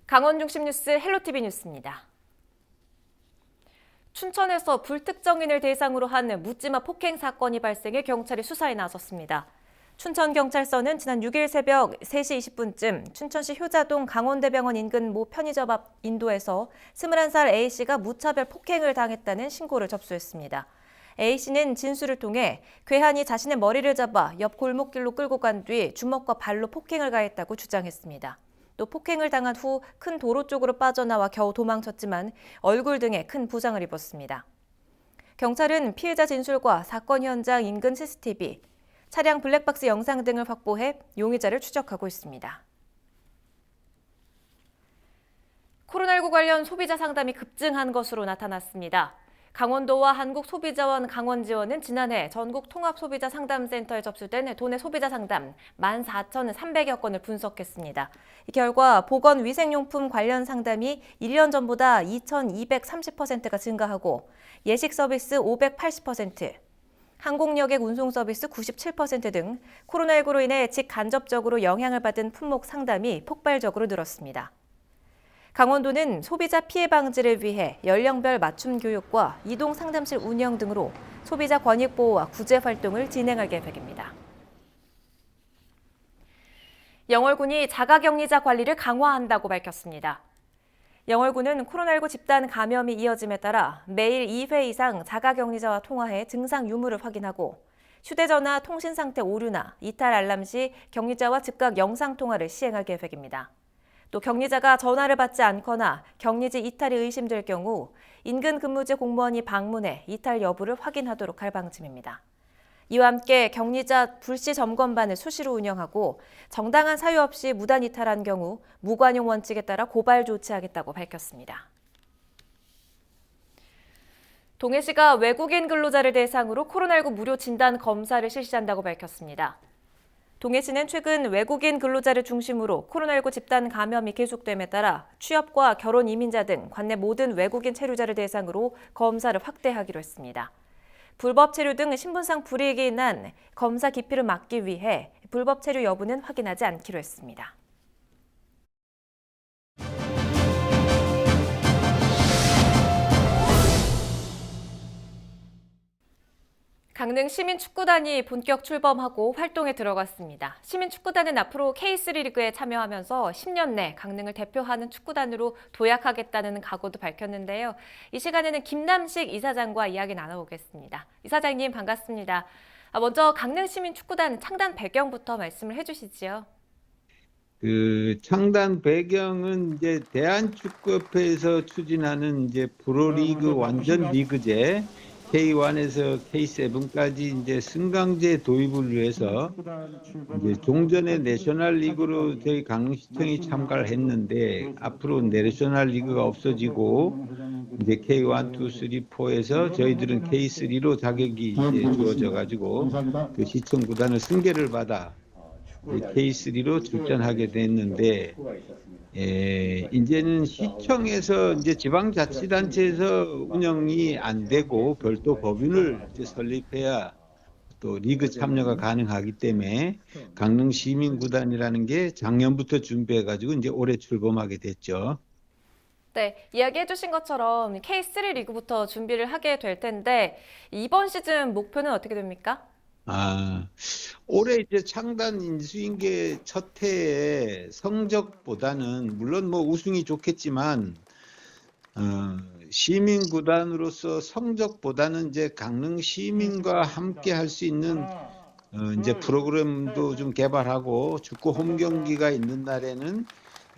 강원 중심 뉴스 헬로티비 뉴스입니다. 춘천에서 불특정인을 대상으로 한 묻지마 폭행 사건이 발생해 경찰이 수사에 나섰습니다. 춘천경찰서는 지난 6일 새벽 3시 20분쯤 춘천시 효자동 강원대병원 인근 모 편의점 앞 인도에서 21살 A씨가 무차별 폭행을 당했다는 신고를 접수했습니다. A씨는 진술을 통해 괴한이 자신의 머리를 잡아 옆 골목길로 끌고 간 뒤 주먹과 발로 폭행을 가했다고 주장했습니다. 또 폭행을 당한 후 큰 도로 쪽으로 빠져나와 겨우 도망쳤지만 얼굴 등에 큰 부상을 입었습니다. 경찰은 피해자 진술과 사건 현장 인근 CCTV, 차량 블랙박스 영상 등을 확보해 용의자를 추적하고 있습니다. 코로나19 관련 소비자 상담이 급증한 것으로 나타났습니다. 강원도와 한국소비자원 강원지원은 지난해 전국 통합소비자 상담센터에 접수된 도내 소비자 상담 14,300여 건을 분석했습니다. 이 결과 보건위생용품 관련 상담이 1년 전보다 2,230%가 증가하고 예식 서비스 580%, 항공여객 운송 서비스 97% 등 코로나19로 인해 직간접적으로 영향을 받은 품목 상담이 폭발적으로 늘었습니다. 강원도는 소비자 피해 방지를 위해 연령별 맞춤 교육과 이동 상담실 운영 등으로 소비자 권익 보호와 구제 활동을 진행할 계획입니다. 영월군이 자가격리자 관리를 강화한다고 밝혔습니다. 영월군은 코로나19 집단 감염이 이어짐에 따라 매일 2회 이상 자가격리자와 통화해 증상 유무를 확인하고 휴대전화 통신 상태 오류나 이탈 알람 시 격리자와 즉각 영상통화를 시행할 계획입니다. 또 격리자가 전화를 받지 않거나 격리지 이탈이 의심될 경우 인근 근무지 공무원이 방문해 이탈 여부를 확인하도록 할 방침입니다. 이와 함께 격리자 불시 점검반을 수시로 운영하고 정당한 사유 없이 무단 이탈한 경우 무관용 원칙에 따라 고발 조치하겠다고 밝혔습니다. 동해시가 외국인 근로자를 대상으로 코로나19 무료 진단 검사를 실시한다고 밝혔습니다. 동해시는 최근 외국인 근로자를 중심으로 코로나19 집단 감염이 계속됨에 따라 취업과 결혼 이민자 등 관내 모든 외국인 체류자를 대상으로 검사를 확대하기로 했습니다. 불법 체류 등 신분상 불이익이 난 검사 기피를 막기 위해 불법 체류 여부는 확인하지 않기로 했습니다. 강릉 시민축구단이 본격 출범하고 활동에 들어갔습니다. 시민축구단은 앞으로 K3 리그에 참여하면서 10년 내 강릉을 대표하는 축구단으로 도약하겠다는 각오도 밝혔는데요. 이 시간에는 김남식 이사장과 이야기 나눠보겠습니다. 이사장님 반갑습니다. 먼저 강릉 시민축구단 창단 배경부터 말씀을 해주시지요. 창단 배경은 이제 대한축구협회에서 추진하는 이제 프로리그 완전 리그제 K1에서 K7까지 이제 승강제 도입을 위해서 이제 종전의 내셔널 리그로 저희 강릉시청이 참가를 했는데 앞으로 내셔널 리그가 없어지고 이제 K1, 2, 3, 4에서 저희들은 K3로 자격이 이제 주어져 가지고 그 시청 구단을 승계를 받아 K3로 출전하게 됐는데, 이제는 시청에서 이제 지방자치단체에서 운영이 안 되고 별도 법인을 이제 설립해야 또 리그 참여가 가능하기 때문에 강릉 시민구단이라는 게 작년부터 준비해가지고 이제 올해 출범하게 됐죠. 네, 이야기해 주신 것처럼 K3 리그부터 준비를 하게 될 텐데 이번 시즌 목표는 어떻게 됩니까? 올해 이제 창단 인수인계 첫 해에 성적보다는 물론 뭐 우승이 좋겠지만 시민 구단으로서 성적보다는 이제 강릉 시민과 함께 할 수 있는 이제 프로그램도 좀 개발하고 축구 홈 경기가 있는 날에는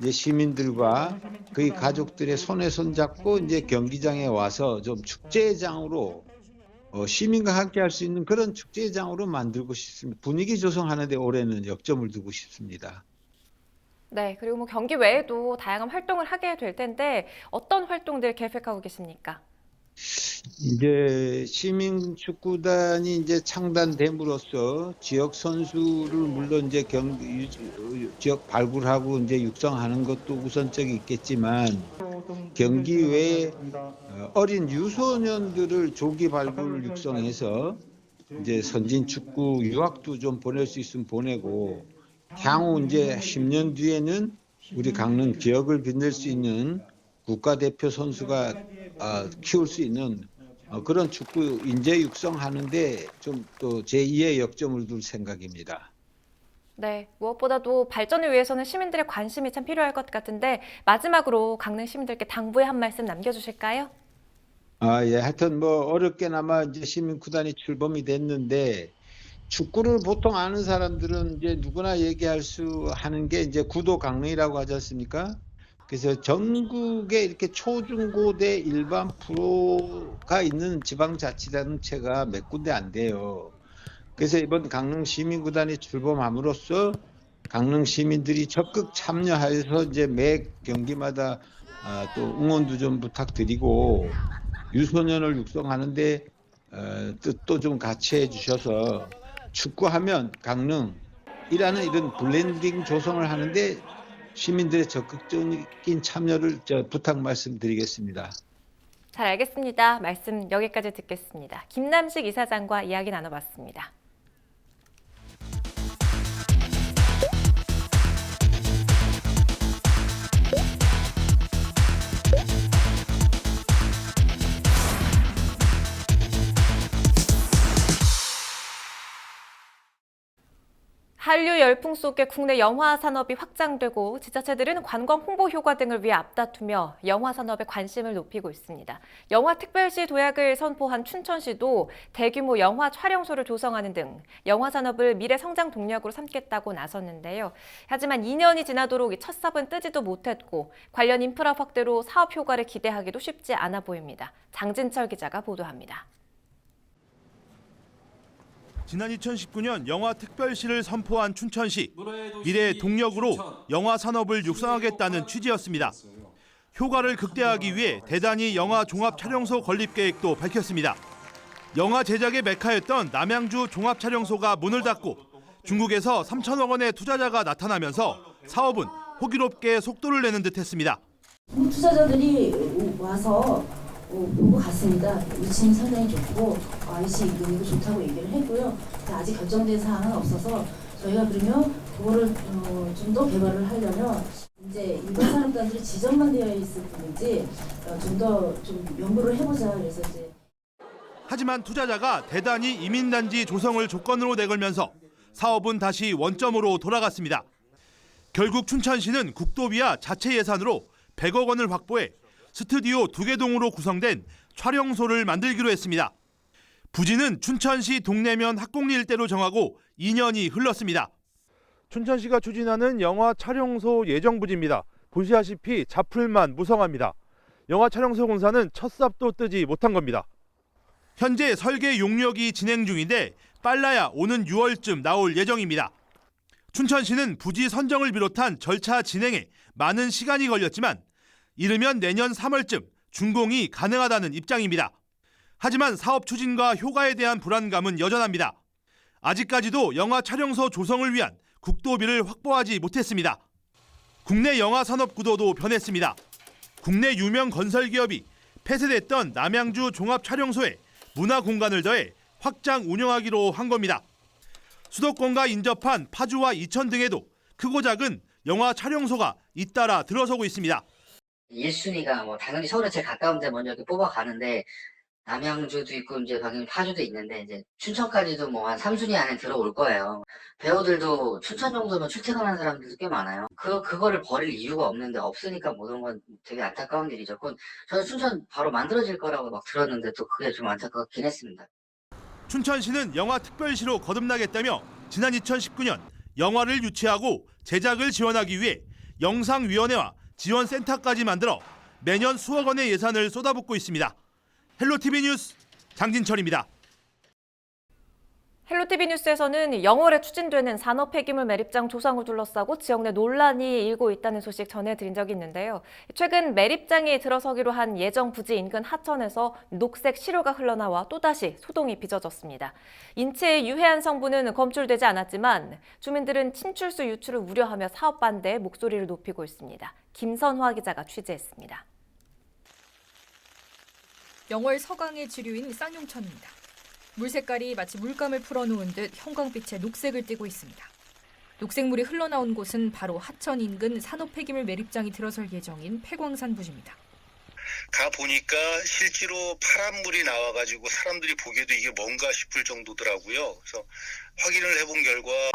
이제 시민들과 그의 가족들의 손에 손잡고 이제 경기장에 와서 좀 축제장으로 시민과 함께 할 수 있는 그런 축제장으로 만들고 싶습니다. 분위기 조성하는데 올해는 역점을 두고 싶습니다. 네, 그리고 뭐 경기 외에도 다양한 활동을 하게 될 텐데 어떤 활동들 계획하고 계십니까? 이제 시민축구단이 이제 창단됨으로써 지역 선수를 물론 이제 지역 발굴하고 이제 육성하는 것도 우선적이 있겠지만 경기 외에 어린 유소년들을 조기 발굴 육성해서 이제 선진 축구 유학도 좀 보낼 수 있으면 보내고 향후 이제 10년 뒤에는 우리 강릉 기억을 빛낼 수 있는 국가대표 선수가 키울 수 있는 그런 축구 인재 육성하는데 좀 또 제2의 역점을 둘 생각입니다. 네, 무엇보다도 발전을 위해서는 시민들의 관심이 참 필요할 것 같은데 마지막으로 강릉 시민들께 당부의 한 말씀 남겨주실까요? 예, 하여튼 뭐 어렵게나마 이제 시민구단이 출범이 됐는데 축구를 보통 아는 사람들은 이제 누구나 얘기할 수 하는 게 이제 구도 강릉이라고 하지 않습니까? 그래서 전국에 이렇게 초중고대 일반 프로가 있는 지방자치단체가 몇 군데 안 돼요. 그래서 이번 강릉 시민구단이 출범함으로써 강릉 시민들이 적극 참여해서 이제 매 경기마다 또 응원도 좀 부탁드리고 유소년을 육성하는데 뜻도 좀 같이 해주셔서 축구하면 강릉이라는 이런 블렌딩 조성을 하는데 시민들의 적극적인 참여를 부탁 말씀드리겠습니다. 잘 알겠습니다. 말씀 여기까지 듣겠습니다. 김남식 이사장과 이야기 나눠봤습니다. 한류 열풍 속에 국내 영화 산업이 확장되고 지자체들은 관광 홍보 효과 등을 위해 앞다투며 영화 산업에 관심을 높이고 있습니다. 영화 특별시 도약을 선포한 춘천시도 대규모 영화 촬영소를 조성하는 등 영화 산업을 미래 성장 동력으로 삼겠다고 나섰는데요. 하지만 2년이 지나도록 첫 삽은 뜨지도 못했고 관련 인프라 확대로 사업 효과를 기대하기도 쉽지 않아 보입니다. 장진철 기자가 보도합니다. 지난 2019년 영화 특별시를 선포한 춘천시. 미래의 동력으로 영화 산업을 육성하겠다는 취지였습니다. 효과를 극대화하기 위해 대단히 영화 종합 촬영소 건립 계획도 밝혔습니다. 영화 제작의 메카였던 남양주 종합 촬영소가 문을 닫고 중국에서 3천억 원의 투자자가 나타나면서 사업은 호기롭게 속도를 내는 듯했습니다. 투자자들이 와서 보고 갔습니다. 위치는 상당히 좋고 IC 이동도 좋다고 얘기를 했고요. 아직 결정된 사항은 없어서 저희가 그러면 그거를 좀 더 개발을 하려면 이제 일반 산업단들이 지정만 되어 있을 뿐이지 좀 더 연구를 해보자. 그래서 이제 하지만 투자자가 대단히 이민단지 조성을 조건으로 내걸면서 사업은 다시 원점으로 돌아갔습니다. 결국 춘천시는 국도비와 자체 예산으로 100억 원을 확보해 스튜디오 2개 동으로 구성된 촬영소를 만들기로 했습니다. 부지는 춘천시 동래면 학곡리 일대로 정하고 2년이 흘렀습니다. 춘천시가 추진하는 영화 촬영소 예정 부지입니다. 보시다시피 자풀만 무성합니다. 영화 촬영소 공사는 첫 삽도 뜨지 못한 겁니다. 현재 설계 용역이 진행 중인데 빨라야 오는 6월쯤 나올 예정입니다. 춘천시는 부지 선정을 비롯한 절차 진행에 많은 시간이 걸렸지만 이르면 내년 3월쯤 준공이 가능하다는 입장입니다. 하지만 사업 추진과 효과에 대한 불안감은 여전합니다. 아직까지도 영화 촬영소 조성을 위한 국도비를 확보하지 못했습니다. 국내 영화 산업 구도도 변했습니다. 국내 유명 건설 기업이 폐쇄됐던 남양주 종합 촬영소에 문화 공간을 더해 확장 운영하기로 한 겁니다. 수도권과 인접한 파주와 이천 등에도 크고 작은 영화 촬영소가 잇따라 들어서고 있습니다. 1순위가 뭐 당연히 서울에 제일 가까운데 먼저 이렇게 뽑아가는데 남양주도 있고 이제 방금 파주도 있는데 이제 춘천까지도 뭐 한 3순위 안에 들어올 거예요. 배우들도 춘천 정도면 출퇴근하는 사람들도 꽤 많아요. 그거를 버릴 이유가 없는데 없으니까 못 온 건 되게 안타까운 일이죠. 저는 춘천 바로 만들어질 거라고 막 들었는데 또 그게 좀 안타깝긴 했습니다. 춘천시는 영화 특별시로 거듭나겠다며 지난 2019년 영화를 유치하고 제작을 지원하기 위해 영상위원회와 지원센터까지 만들어 매년 수억 원의 예산을 쏟아붓고 있습니다. 헬로티비 뉴스 장진철입니다. 헬로티비 뉴스에서는 영월에 추진되는 산업 폐기물 매립장 조성을 둘러싸고 지역 내 논란이 일고 있다는 소식 전해드린 적이 있는데요. 최근 매립장이 들어서기로 한 예정 부지 인근 하천에서 녹색 시료가 흘러나와 또다시 소동이 빚어졌습니다. 인체에 유해한 성분은 검출되지 않았지만 주민들은 침출수 유출을 우려하며 사업 반대에 목소리를 높이고 있습니다. 김선화 기자가 취재했습니다. 영월 서강의 지류인 쌍용천입니다. 물 색깔이 마치 물감을 풀어놓은 듯 형광빛의 녹색을 띠고 있습니다. 녹색물이 흘러나온 곳은 바로 하천 인근 산업 폐기물 매립장이 들어설 예정인 폐광산 부지입니다. 가 보니까 실제로 파란 물이 나와가지고 사람들이 보기에도 이게 뭔가 싶을 정도더라고요. 그래서 확인을 해본 결과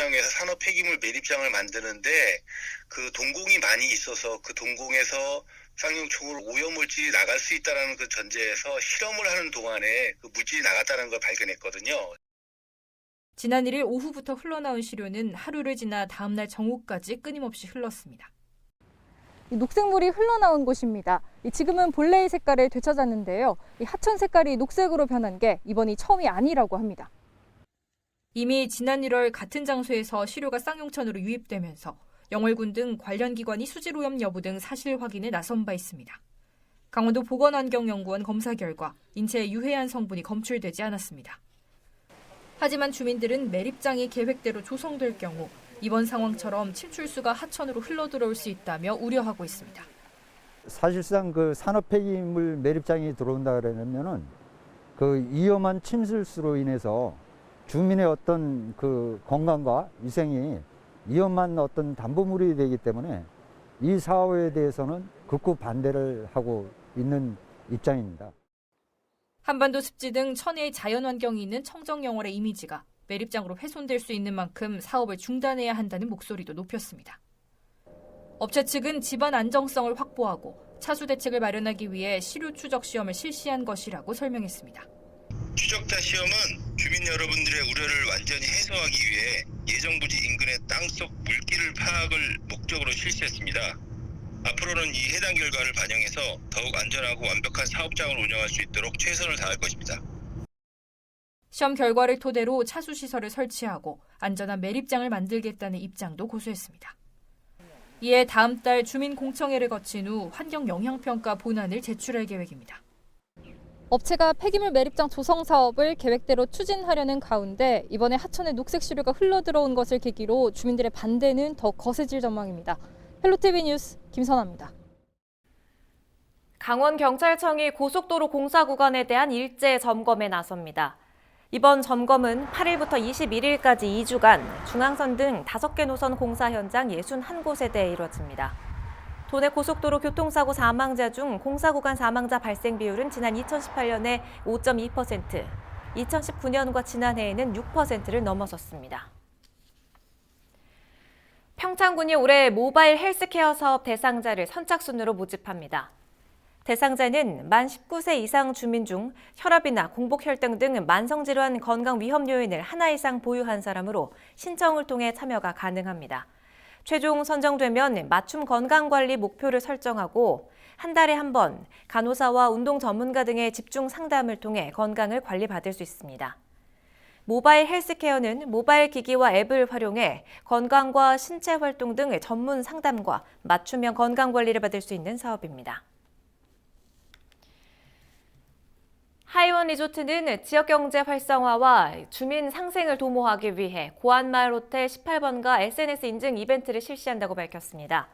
에서 산업 폐기물 매립장을 만드는데 그 동공이 많이 있어서 그 동공에서 쌍용총으로 오염물질이 나갈 수 있다는 그 전제에서 실험을 하는 동안에 그 물질이 나갔다는 걸 발견했거든요. 지난 1일 오후부터 흘러나온 시료는 하루를 지나 다음 날 정오까지 끊임없이 흘렀습니다. 이 녹색물이 흘러나온 곳입니다. 지금은 본래의 색깔을 되찾았는데요. 이 하천 색깔이 녹색으로 변한 게 이번이 처음이 아니라고 합니다. 이미 지난 1월 같은 장소에서 시료가 쌍용천으로 유입되면서 영월군 등 관련 기관이 수질 오염 여부 등 사실 확인에 나선 바 있습니다. 강원도 보건환경연구원 검사 결과 인체에 유해한 성분이 검출되지 않았습니다. 하지만 주민들은 매립장이 계획대로 조성될 경우 이번 상황처럼 침출수가 하천으로 흘러들어올 수 있다며 우려하고 있습니다. 사실상 그 산업 폐기물 매립장이 들어온다 그러면은 그 위험한 침실수로 인해서 주민의 어떤 그 건강과 위생이 위험한 어떤 담보물이 되기 때문에 이 사업에 대해서는 극구 반대를 하고 있는 입장입니다. 한반도 습지 등 천혜의 자연환경이 있는 청정영월의 이미지가 매립장으로 훼손될 수 있는 만큼 사업을 중단해야 한다는 목소리도 높였습니다. 업체 측은 집안 안정성을 확보하고 차수 대책을 마련하기 위해 시료 추적 시험을 실시한 것이라고 설명했습니다. 추적자 시험은 주민 여러분들의 우려를 완전히 해소하기 위해 예정부지 인근의 땅속 물기를 파악을 목적으로 실시했습니다. 앞으로는 이 해당 결과를 반영해서 더욱 안전하고 완벽한 사업장을 운영할 수 있도록 최선을 다할 것입니다. 시험 결과를 토대로 차수시설을 설치하고 안전한 매립장을 만들겠다는 입장도 고수했습니다. 이에 다음 달 주민공청회를 거친 후 환경영향평가 본안을 제출할 계획입니다. 업체가 폐기물 매립장 조성 사업을 계획대로 추진하려는 가운데 이번에 하천에 녹색 시료가 흘러들어온 것을 계기로 주민들의 반대는 더 거세질 전망입니다. 헬로티비 뉴스 김선아입니다. 강원경찰청이 고속도로 공사 구간에 대한 일제 점검에 나섭니다. 이번 점검은 8일부터 21일까지 2주간 중앙선 등 5개 노선 공사 현장 61곳에 대해 이뤄집니다. 도내 고속도로 교통사고 사망자 중 공사 구간 사망자 발생 비율은 지난 2018년에 5.2%, 2019년과 지난해에는 6%를 넘어섰습니다. 평창군이 올해 모바일 헬스케어 사업 대상자를 선착순으로 모집합니다. 대상자는 만 19세 이상 주민 중 혈압이나 공복혈등 등 만성질환 건강 위험 요인을 하나 이상 보유한 사람으로 신청을 통해 참여가 가능합니다. 최종 선정되면 맞춤 건강관리 목표를 설정하고 한 달에 한 번 간호사와 운동 전문가 등의 집중 상담을 통해 건강을 관리받을 수 있습니다. 모바일 헬스케어는 모바일 기기와 앱을 활용해 건강과 신체 활동 등 전문 상담과 맞춤형 건강관리를 받을 수 있는 사업입니다. 하이원 리조트는 지역경제 활성화와 주민 상생을 도모하기 위해 고안마을호텔 18번가 SNS 인증 이벤트를 실시한다고 밝혔습니다.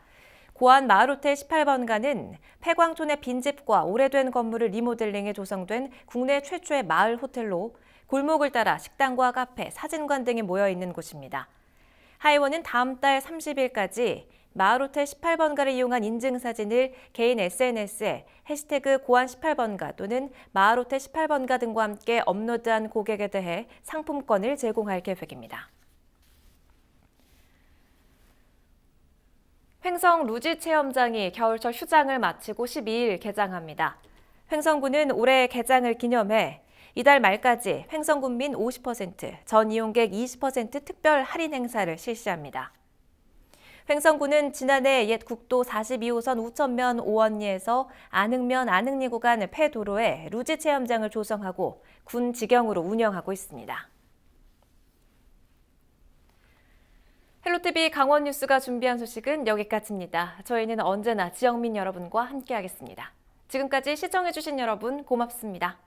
고안마을호텔 18번가는 폐광촌의 빈집과 오래된 건물을 리모델링해 조성된 국내 최초의 마을 호텔로 골목을 따라 식당과 카페, 사진관 등이 모여있는 곳입니다. 하이원은 다음 달 30일까지 마을호텔 18번가를 이용한 인증사진을 개인 SNS에 해시태그 고안18번가 또는 마을호텔 18번가 등과 함께 업로드한 고객에 대해 상품권을 제공할 계획입니다. 횡성 루지 체험장이 겨울철 휴장을 마치고 12일 개장합니다. 횡성군은 올해 개장을 기념해 이달 말까지 횡성군민 50%, 전 이용객 20% 특별 할인 행사를 실시합니다. 횡성군은 지난해 옛 국도 42호선 우천면 오원리에서 안흥면 안흥리 구간 폐도로에 루지 체험장을 조성하고 군 직영으로 운영하고 있습니다. 헬로티비 강원 뉴스가 준비한 소식은 여기까지입니다. 저희는 언제나 지역민 여러분과 함께하겠습니다. 지금까지 시청해주신 여러분 고맙습니다.